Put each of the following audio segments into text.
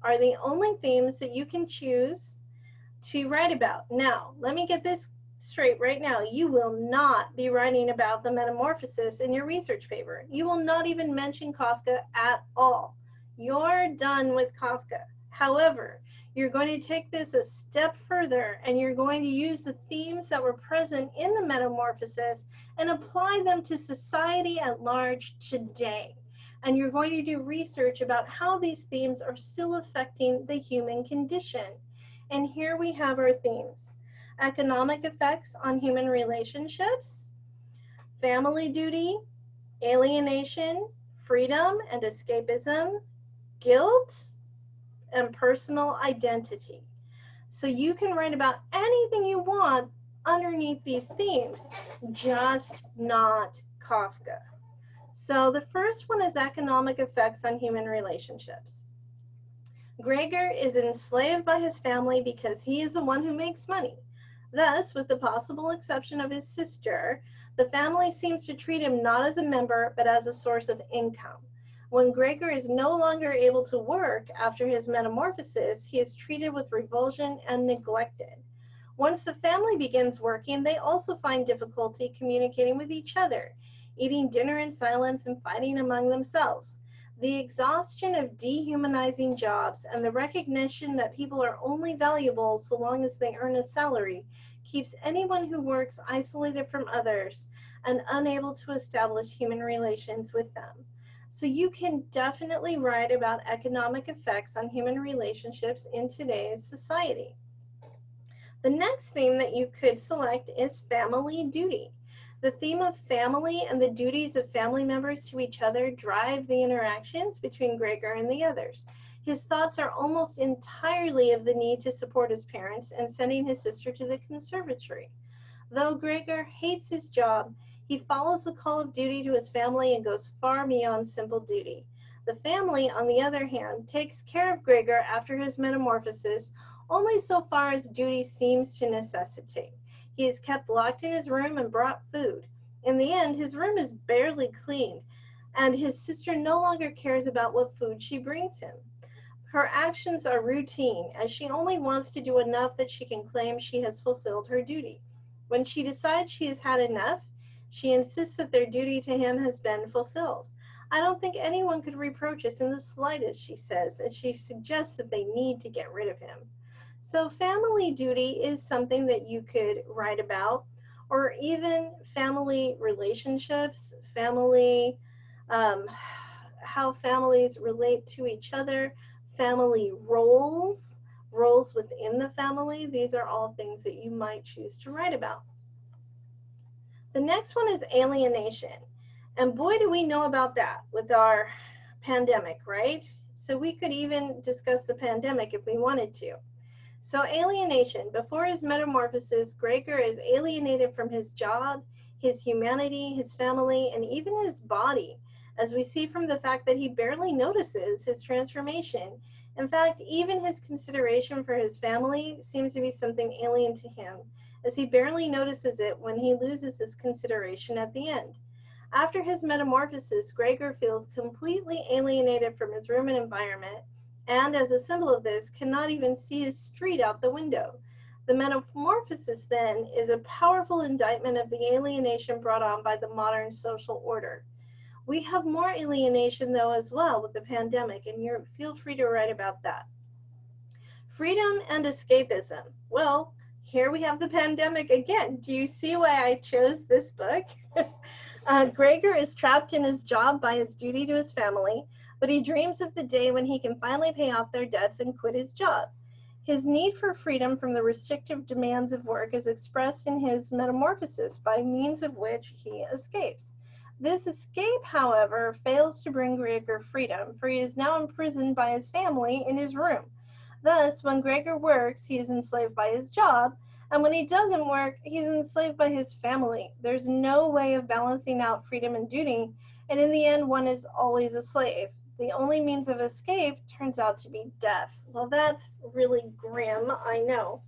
are the only themes that you can choose to write about. Now, let me get this straight right now. You will not be writing about the Metamorphosis in your research paper. You will not even mention Kafka at all. You're done with Kafka. However, you're going to take this a step further and you're going to use the themes that were present in the Metamorphosis and apply them to society at large today. And you're going to do research about how these themes are still affecting the human condition. And here we have our themes: economic effects on human relationships, family duty, alienation, freedom and escapism, guilt, and personal identity. So you can write about anything you want underneath these themes, just not Kafka. So the first one is economic effects on human relationships. Gregor is enslaved by his family because he is the one who makes money. Thus, with the possible exception of his sister, the family seems to treat him not as a member, but as a source of income. When Gregor is no longer able to work after his metamorphosis, he is treated with revulsion and neglected. Once the family begins working, they also find difficulty communicating with each other, eating dinner in silence and fighting among themselves. The exhaustion of dehumanizing jobs and the recognition that people are only valuable so long as they earn a salary keeps anyone who works isolated from others and unable to establish human relations with them. So you can definitely write about economic effects on human relationships in today's society. The next theme that you could select is family duty. The theme of family and the duties of family members to each other drive the interactions between Gregor and the others. His thoughts are almost entirely of the need to support his parents and sending his sister to the conservatory. Though Gregor hates his job, he follows the call of duty to his family and goes far beyond simple duty. The family, on the other hand, takes care of Gregor after his metamorphosis only so far as duty seems to necessitate. He is kept locked in his room and brought food. In the end, his room is barely cleaned, and his sister no longer cares about what food she brings him. Her actions are routine, as she only wants to do enough that she can claim she has fulfilled her duty. When she decides she has had enough, she insists that their duty to him has been fulfilled. I don't think anyone could reproach us in the slightest, she says, as she suggests that they need to get rid of him. So family duty is something that you could write about, or even family relationships, family, how families relate to each other, family roles within the family. These are all things that you might choose to write about. The next one is alienation. And boy, do we know about that with our pandemic, right? So we could even discuss the pandemic if we wanted to. So alienation. Before his metamorphosis, Gregor is alienated from his job, his humanity, his family, and even his body, as we see from the fact that he barely notices his transformation. In fact, even his consideration for his family seems to be something alien to him, as he barely notices it when he loses his consideration at the end. After his metamorphosis, Gregor feels completely alienated from his room and environment, and as a symbol of this, cannot even see his street out the window. The metamorphosis, then, is a powerful indictment of the alienation brought on by the modern social order. We have more alienation, though, as well with the pandemic, and feel free to write about that. Freedom and escapism. Well, here we have the pandemic again. Do you see why I chose this book? Gregor is trapped in his job by his duty to his family, but he dreams of the day when he can finally pay off their debts and quit his job. His need for freedom from the restrictive demands of work is expressed in his metamorphosis, by means of which he escapes. This escape, however, fails to bring Gregor freedom, for he is now imprisoned by his family in his room. Thus, when Gregor works, he is enslaved by his job, and when he doesn't work, he's enslaved by his family. There's no way of balancing out freedom and duty, and in the end, one is always a slave. The only means of escape turns out to be death. Well, that's really grim, I know.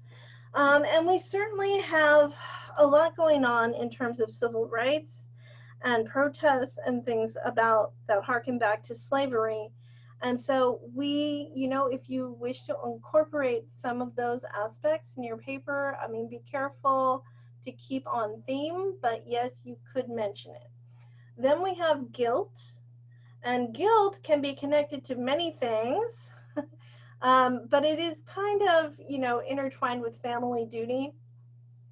And we certainly have a lot going on in terms of civil rights and protests and things about that harken back to slavery. And so we, if you wish to incorporate some of those aspects in your paper, I mean, be careful to keep on theme, but yes, you could mention it. Then we have guilt, and guilt can be connected to many things, but it is kind of, intertwined with family duty.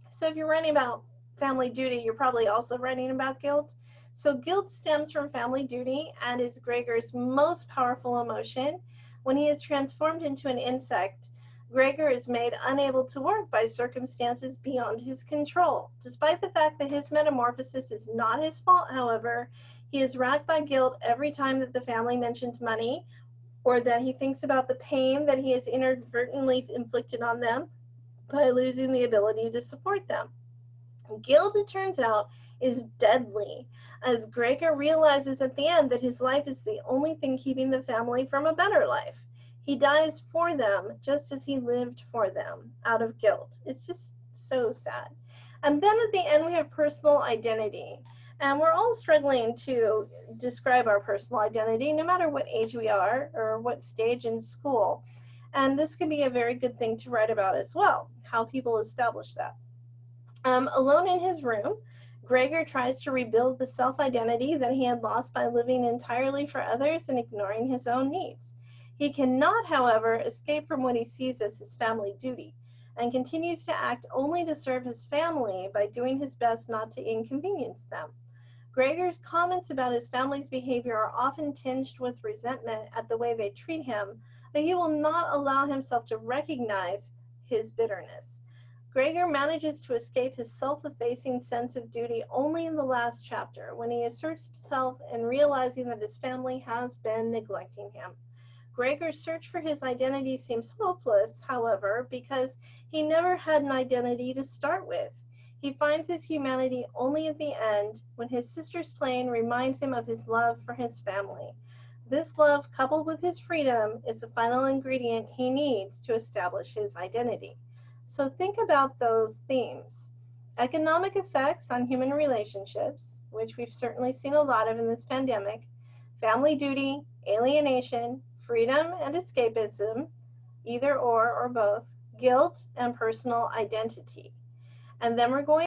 So if you're writing about family duty, you're probably also writing about guilt. So guilt stems from family duty and is Gregor's most powerful emotion. When he is transformed into an insect, Gregor is made unable to work by circumstances beyond his control. Despite the fact that his metamorphosis is not his fault, however, he is racked by guilt every time that the family mentions money, or that he thinks about the pain that he has inadvertently inflicted on them by losing the ability to support them. Guilt, it turns out, is deadly, as Gregor realizes at the end that his life is the only thing keeping the family from a better life. He dies for them just as he lived for them, out of guilt. It's just so sad. And then at the end, we have personal identity. And we're all struggling to describe our personal identity, no matter what age we are or what stage in school. And this can be a very good thing to write about as well, how people establish that. Alone in his room, Gregor tries to rebuild the self-identity that he had lost by living entirely for others and ignoring his own needs. He cannot, however, escape from what he sees as his family duty, and continues to act only to serve his family by doing his best not to inconvenience them. Gregor's comments about his family's behavior are often tinged with resentment at the way they treat him, but he will not allow himself to recognize his bitterness. Gregor manages to escape his self-effacing sense of duty only in the last chapter, when he asserts himself and realizing that his family has been neglecting him. Gregor's search for his identity seems hopeless, however, because he never had an identity to start with. He finds his humanity only at the end, when his sister's plane reminds him of his love for his family. This love, coupled with his freedom, is the final ingredient he needs to establish his identity. So think about those themes. Economic effects on human relationships, which we've certainly seen a lot of in this pandemic, family duty, alienation, freedom and escapism, either or both, guilt and personal identity. And then we're going